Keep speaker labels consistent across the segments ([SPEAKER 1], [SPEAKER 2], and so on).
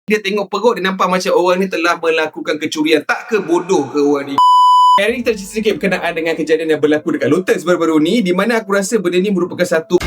[SPEAKER 1] Dia tengok perut, dia nampak macam orang ni telah melakukan kecurian. Tak ke bodoh ke orang ni? Hari ni kita cerita sikit berkenaan dengan kejadian yang berlaku dekat Lotus baru-baru ni, di mana aku rasa benda ni merupakan satu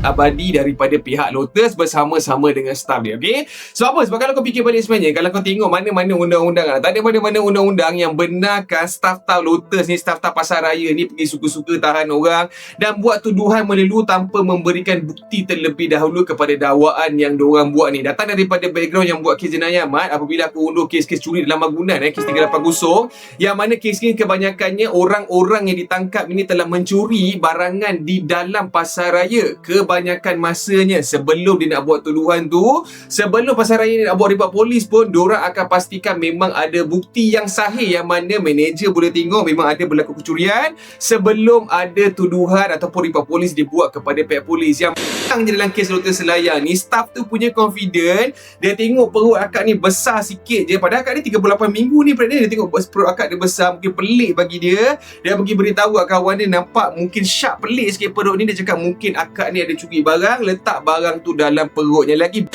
[SPEAKER 1] abadi daripada pihak Lotus bersama-sama dengan staff dia, okey? Sebab apa? Sebab kalau kau fikir balik sebenarnya, kalau kau tengok mana-mana undang-undang, tak ada mana-mana undang-undang yang benarkan staff-staff Lotus ni, staff-staff pasaraya ni pergi suka-suka tahan orang dan buat tuduhan melulu tanpa memberikan bukti terlebih dahulu kepada dakwaan yang diorang buat ni. Datang daripada background yang buat kes jenayah, Mat, apabila aku unduh kes-kes curi dalam bangunan, kes 380, yang mana kes ni kebanyakannya orang-orang yang ditangkap ini telah mencuri barangan di dalam pasaraya. Kebanyakan masanya sebelum dia nak buat tuduhan tu, sebelum pasaraya ni nak buat report polis pun, diorang akan pastikan memang ada bukti yang sahih yang mana manager boleh tengok memang ada berlaku kecurian sebelum ada tuduhan ataupun report polis dibuat kepada pihak polis. Yang je dalam kes Lotus Selayar ni, staff tu punya confident, dia tengok perut akak ni besar sikit je, padahal akak ni 38 minggu ni pregnant, dia tengok perut akak dia besar, mungkin pelik bagi dia. Dia pergi beritahu kat kawan dia, nampak mungkin sharp pelik sikit perut ni. Dia cakap mungkin akak ni ada curi barang, letak barang tu dalam perutnya. Lagi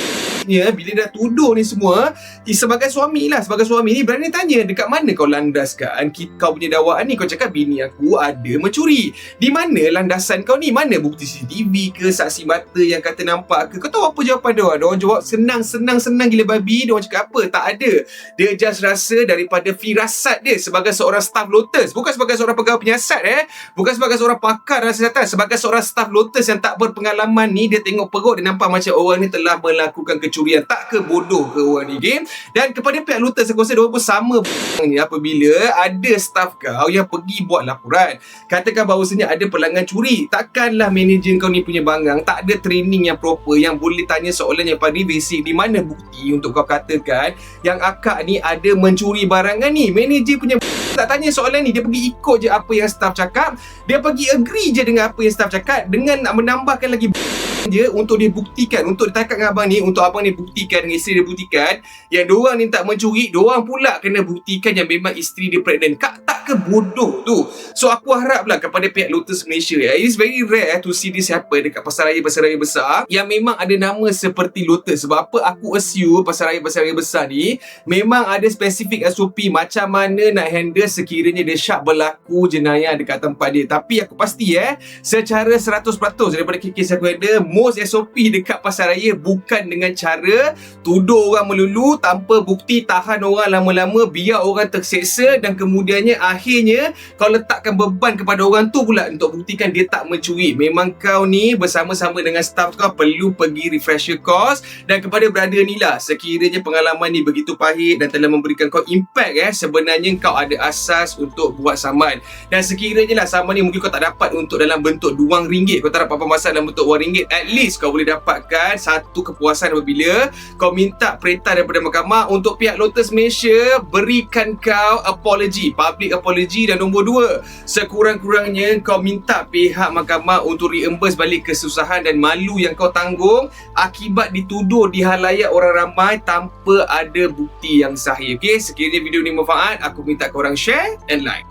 [SPEAKER 1] bila dah tuduh ni semua, sebagai suami ni berani tanya, dekat mana kau landaskan kau punya dakwaan ni? Kau cakap bini aku ada mencuri. Di mana landasan kau ni? Mana bukti CCTV ke, saksi mata yang kata nampak ke? Kau tahu apa jawapan dia? Dia orang jawab senang gila babi. Dia orang cakap apa? Tak ada. Dia just rasa daripada firasat dia sebagai seorang staff Lotus, bukan sebagai seorang pegawai penyiasat, bukan sebagai seorang pakar dalam kesihatan, sebagai seorang staff Lotus yang tak berpengalaman ni, dia tengok perut, dia nampak macam orang ni telah melakukan kecurian. Tak ke bodoh ke orang ni, game? Dan kepada pihak Lotus, aku rasa diorang pun sama ni. Apabila ada staff kau yang pergi buat laporan, katakan bahawasanya ada pelanggan curi, takkanlah manager kau ni punya bangang tak ada training yang proper yang boleh tanya soalan yang paling basic. Di mana bukti untuk kau katakan yang akak ni ada mencuri barangan ni? Manager punya tak tanya soalan ni, dia pergi ikut je apa yang staff cakap, dia pergi agree je dengan apa yang staff cakap, dengan nak menambahkan lagi je untuk dia buktikan, untuk dia takat dengan abang ni, untuk abang ni buktikan, dengan isteri dia buktikan yang diorang ni tak mencuri, diorang pula kena buktikan yang memang isteri dia pregnant. Tak ke bodoh tu? So aku haraplah kepada pihak Lotus Malaysia, it is very rare to see this happen dekat pasaraya besar yang memang ada nama seperti Lotus. Sebab apa? Aku assume pasaraya besar ni memang ada spesifik SOP macam mana nak handle sekiranya dia syak berlaku jenayah dekat tempat dia. Tapi aku pasti secara 100% daripada kes aku ada, most SOP dekat pasaraya bukan dengan cara tuduh orang melulu tanpa bukti, tahan orang lama-lama, biar orang terseksa, dan kemudiannya akhirnya kau letakkan beban kepada orang tu pula untuk buktikan dia tak mencuri. Memang kau ni bersama-sama dengan staff kau perlu pergi refresher course. Dan kepada brother ni lah, sekiranya pengalaman ni begitu pahit dan telah memberikan kau impact, sebenarnya kau ada asas untuk buat saman. Dan sekiranya lah saman ni mungkin kau tak dapat untuk dalam bentuk RM2, kau tak dapat pemasan dalam bentuk RM1, at least kau boleh dapatkan satu kepuasan apabila kau minta perintah daripada mahkamah untuk pihak Lotus Malaysia berikan kau apology, public apology. Dan nombor 2, sekurang-kurangnya kau minta pihak mahkamah untuk reimburse balik kesusahan dan malu yang kau tanggung akibat dituduh di halayak orang ramai tanpa ada bukti yang sahih. Okey, sekiranya video ni bermanfaat, aku minta korang share and like.